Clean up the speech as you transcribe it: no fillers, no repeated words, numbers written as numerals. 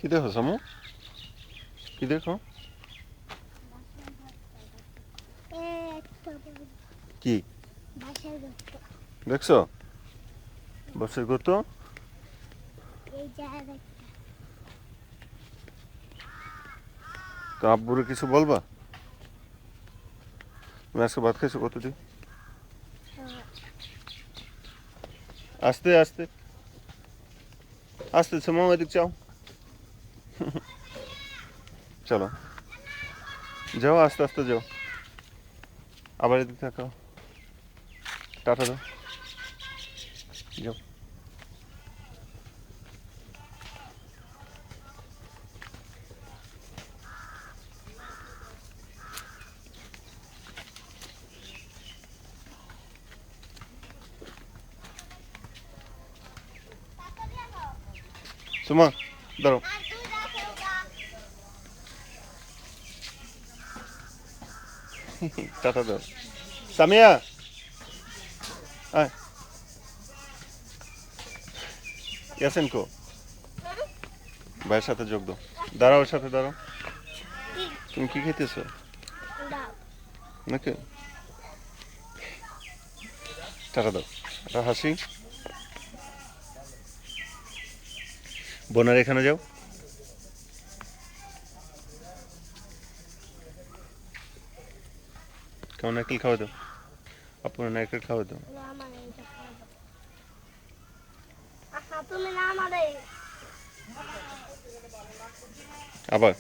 কি দেখো সামু? কি দেখো? কি দেখছো? বাসের গর্ত? তো আব্বুরে কিছু বলবা? তুমি আজকে ভাত খাইছো কতটি? আস্তে আস্তে আস্তে সামু, এদিক চাও। চলো যাও, আস্তে আস্তে যাও। আবার এদিক থাকো, টাটা দাও, যাও। সুমা দাঁড়াও। টাটা দাও। সামিয়া আয়। ইয়াসিন কো? ভাইয়ের সাথে যোগ দাও। দাঁড়াও, ওর সাথে দাঁড়াও। তুমি কি খেতেছো নাকি? টাটা দাও, একটা হাসি। বোনের এখানে যাও। কেমন নারকেল খাওয়া দাও, আপনার নারকেল খাওয়া দাও। আবার